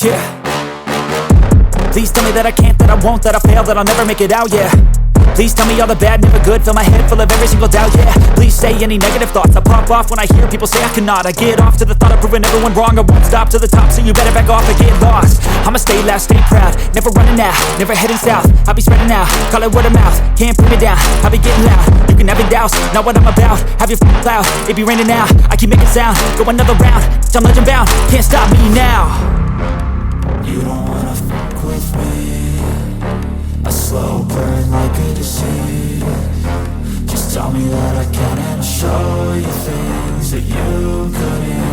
Yeah. Please tell me that I can't, that I won't, that I fail, that I'll never make it out, yeah. Please tell me all the bad, never good, fill my head full of every single doubt, yeah. Please say any negative thoughts, I pop off when I hear people say I cannot. I get off to the thought of proving everyone wrong, I won't stop to the top, so you better back off and get lost. I'ma stay loud, stay proud, never running out, never heading south. I'll be spreading out, call it word of mouth, can't put me down, I'll be getting loud. You can have your doubts, not what I'm about, have your cloud, it be raining now. I keep making sound, go another round, I'm legend bound, can't stop me now. You don't wanna fuck with me, a slow burn like a disease. Just tell me that I can and I'll show you things that you couldn't